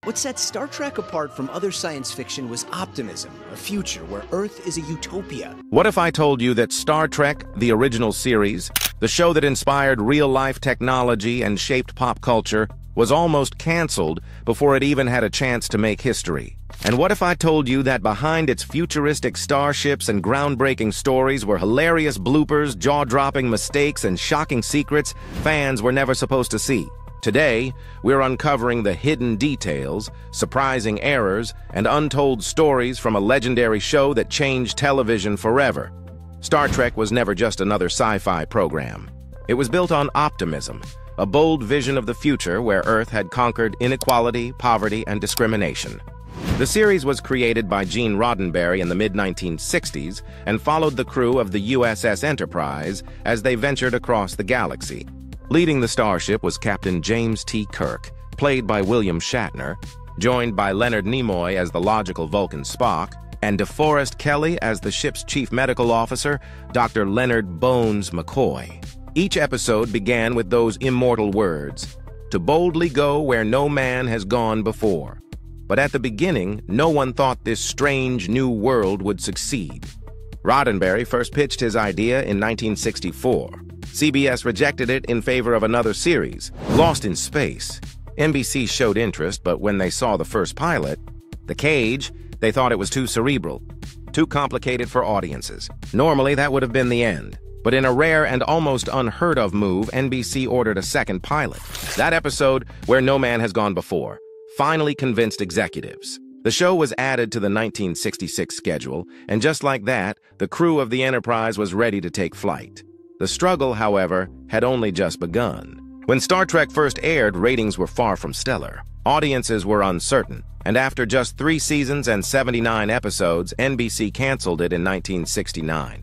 What sets Star Trek apart from other science fiction was optimism, a future where Earth is a utopia. What if I told you that Star Trek, the original series, the show that inspired real-life technology and shaped pop culture, was almost canceled before it even had a chance to make history? And what if I told you that behind its futuristic starships and groundbreaking stories were hilarious bloopers, jaw-dropping mistakes, and shocking secrets fans were never supposed to see? Today, we're uncovering the hidden details, surprising errors, and untold stories from a legendary show that changed television forever. Star Trek was never just another sci-fi program. It was built on optimism, a bold vision of the future where Earth had conquered inequality, poverty, and discrimination. The series was created by Gene Roddenberry in the mid-1960s and followed the crew of the USS Enterprise as they ventured across the galaxy. Leading the starship was Captain James T. Kirk, played by William Shatner, joined by Leonard Nimoy as the logical Vulcan Spock, and DeForest Kelley as the ship's chief medical officer, Dr. Leonard Bones McCoy. Each episode began with those immortal words, "To boldly go where no man has gone before." But at the beginning, no one thought this strange new world would succeed. Roddenberry first pitched his idea in 1964. CBS rejected it in favor of another series, Lost in Space. NBC showed interest, but when they saw the first pilot, The Cage, they thought it was too cerebral, too complicated for audiences. Normally, that would have been the end. But in a rare and almost unheard-of move, NBC ordered a second pilot. That episode, Where No Man Has Gone Before, finally convinced executives. The show was added to the 1966 schedule, and just like that, the crew of the Enterprise was ready to take flight. The struggle, however, had only just begun. When Star Trek first aired, ratings were far from stellar. Audiences were uncertain, and after just 3 seasons and 79 episodes, NBC canceled it in 1969.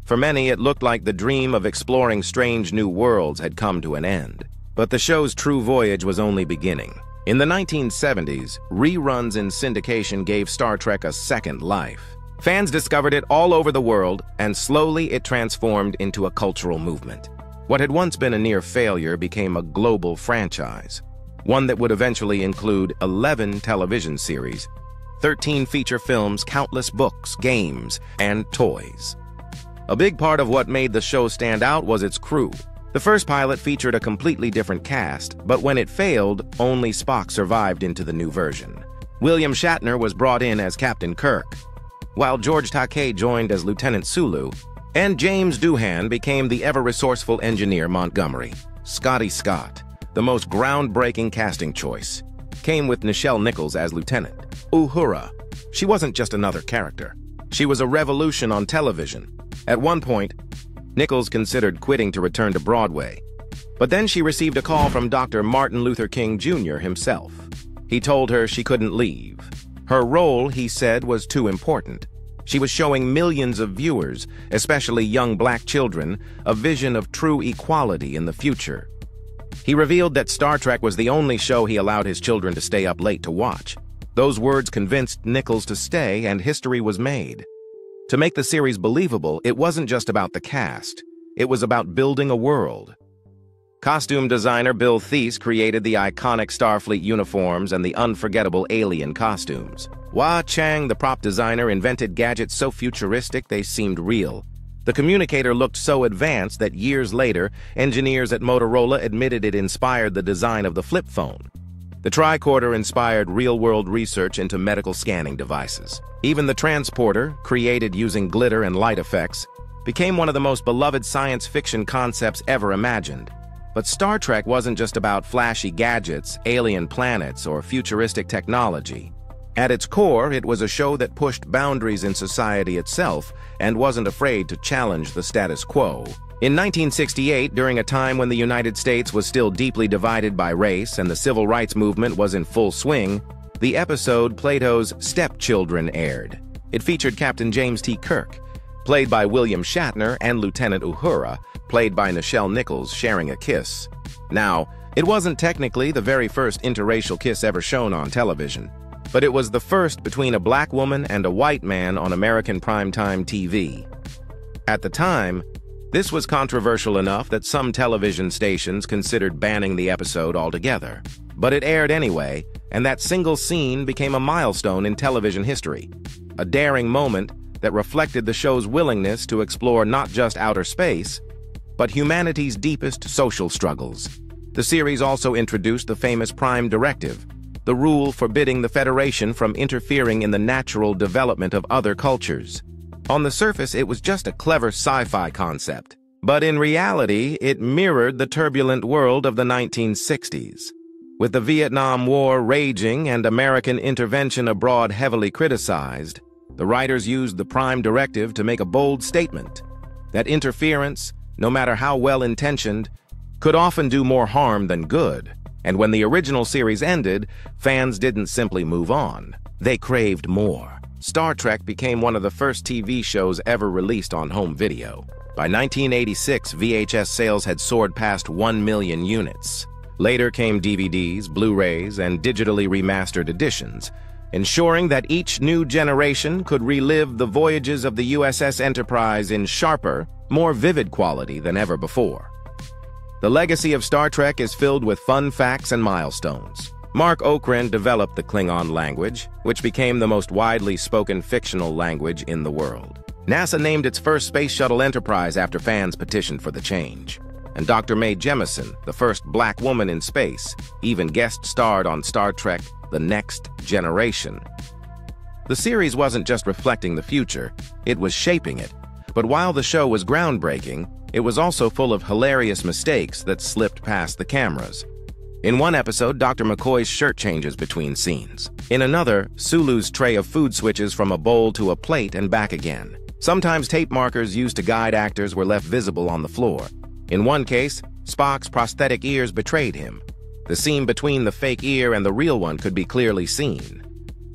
For many, it looked like the dream of exploring strange new worlds had come to an end. But the show's true voyage was only beginning. In the 1970s, reruns in syndication gave Star Trek a second life. Fans discovered it all over the world, and slowly it transformed into a cultural movement. What had once been a near failure became a global franchise, one that would eventually include 11 television series, 13 feature films, countless books, games, and toys. A big part of what made the show stand out was its crew. The first pilot featured a completely different cast, but when it failed, only Spock survived into the new version. William Shatner was brought in as Captain Kirk, while George Takei joined as Lieutenant Sulu, and James Doohan became the ever-resourceful engineer Montgomery. Scotty Scott, the most groundbreaking casting choice, came with Nichelle Nichols as Lieutenant. Uhura, she wasn't just another character. She was a revolution on television. At one point, Nichols considered quitting to return to Broadway. But then she received a call from Dr. Martin Luther King Jr. himself. He told her she couldn't leave. Her role, he said, was too important. She was showing millions of viewers, especially young black children, a vision of true equality in the future. He revealed that Star Trek was the only show he allowed his children to stay up late to watch. Those words convinced Nichols to stay, and history was made. To make the series believable, it wasn't just about the cast. It was about building a world. Costume designer Bill Thies created the iconic Starfleet uniforms and the unforgettable alien costumes. Wah Chang, the prop designer, invented gadgets so futuristic they seemed real. The communicator looked so advanced that years later, engineers at Motorola admitted it inspired the design of the flip phone. The tricorder inspired real-world research into medical scanning devices. Even the transporter, created using glitter and light effects, became one of the most beloved science fiction concepts ever imagined. But Star Trek wasn't just about flashy gadgets, alien planets, or futuristic technology. At its core, it was a show that pushed boundaries in society itself and wasn't afraid to challenge the status quo. In 1968, during a time when the United States was still deeply divided by race and the civil rights movement was in full swing, the episode Plato's Stepchildren aired. It featured Captain James T. Kirk, played by William Shatner, and Lieutenant Uhura, played by Nichelle Nichols, sharing a kiss. Now, it wasn't technically the very first interracial kiss ever shown on television, but it was the first between a black woman and a white man on American primetime TV. At the time, this was controversial enough that some television stations considered banning the episode altogether. But it aired anyway, and that single scene became a milestone in television history, a daring moment that reflected the show's willingness to explore not just outer space, but humanity's deepest social struggles. The series also introduced the famous Prime Directive, the rule forbidding the Federation from interfering in the natural development of other cultures. On the surface, it was just a clever sci-fi concept, but in reality, it mirrored the turbulent world of the 1960s. With the Vietnam War raging and American intervention abroad heavily criticized, the writers used the Prime Directive to make a bold statement that interference, no matter how well-intentioned, could often do more harm than good. And when the original series ended, fans didn't simply move on. They craved more. Star Trek became one of the first TV shows ever released on home video. By 1986, VHS sales had soared past 1 million units. Later came DVDs, Blu-rays, and digitally remastered editions, ensuring that each new generation could relive the voyages of the USS Enterprise in sharper, more vivid quality than ever before. The legacy of Star Trek is filled with fun facts and milestones. Mark Okrand developed the Klingon language, which became the most widely spoken fictional language in the world. NASA named its first space shuttle Enterprise after fans petitioned for the change. And Dr. Mae Jemison, the first black woman in space, even guest-starred on Star Trek: The Next Generation. The series wasn't just reflecting the future, it was shaping it. But while the show was groundbreaking, it was also full of hilarious mistakes that slipped past the cameras. In one episode, Dr. McCoy's shirt changes between scenes. In another, Sulu's tray of food switches from a bowl to a plate and back again. Sometimes tape markers used to guide actors were left visible on the floor. In one case, Spock's prosthetic ears betrayed him. The seam between the fake ear and the real one could be clearly seen.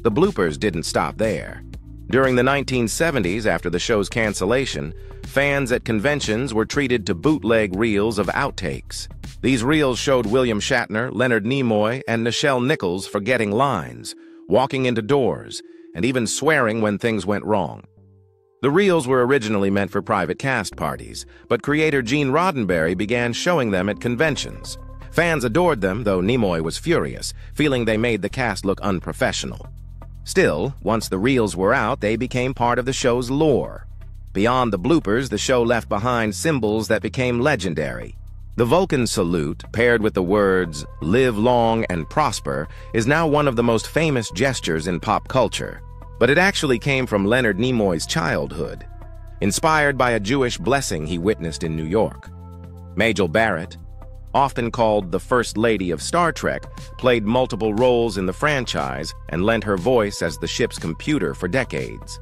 The bloopers didn't stop there. During the 1970s, after the show's cancellation, fans at conventions were treated to bootleg reels of outtakes. These reels showed William Shatner, Leonard Nimoy, and Nichelle Nichols forgetting lines, walking into doors, and even swearing when things went wrong. The reels were originally meant for private cast parties, but creator Gene Roddenberry began showing them at conventions. Fans adored them, though Nimoy was furious, feeling they made the cast look unprofessional. Still, once the reels were out, they became part of the show's lore. Beyond the bloopers, the show left behind symbols that became legendary. The Vulcan salute, paired with the words, "Live long and prosper," is now one of the most famous gestures in pop culture. But it actually came from Leonard Nimoy's childhood, inspired by a Jewish blessing he witnessed in New York. Majel Barrett, often called the First Lady of Star Trek, played multiple roles in the franchise and lent her voice as the ship's computer for decades.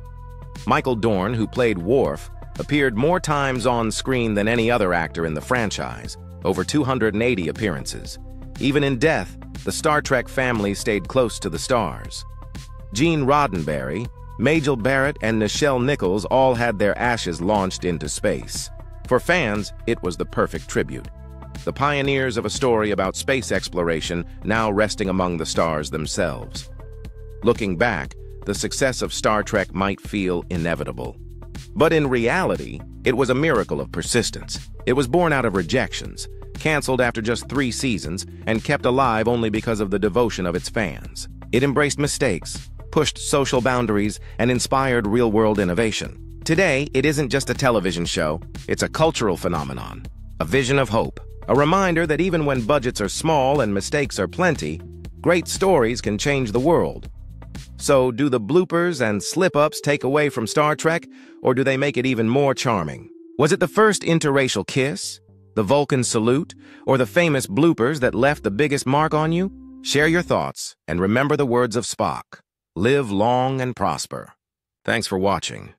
Michael Dorn, who played Worf, appeared more times on screen than any other actor in the franchise, over 280 appearances. Even in death, the Star Trek family stayed close to the stars. Gene Roddenberry, Majel Barrett, and Nichelle Nichols all had their ashes launched into space. For fans, it was the perfect tribute. The pioneers of a story about space exploration now resting among the stars themselves. Looking back, the success of Star Trek might feel inevitable. But in reality, it was a miracle of persistence. It was born out of rejections, canceled after just 3 seasons, and kept alive only because of the devotion of its fans. It embraced mistakes, pushed social boundaries, and inspired real-world innovation. Today, it isn't just a television show, it's a cultural phenomenon, a vision of hope, a reminder that even when budgets are small and mistakes are plenty, great stories can change the world. So, do the bloopers and slip-ups take away from Star Trek, or do they make it even more charming? Was it the first interracial kiss, the Vulcan salute, or the famous bloopers that left the biggest mark on you? Share your thoughts, and remember the words of Spock. Live long and prosper. Thanks for watching.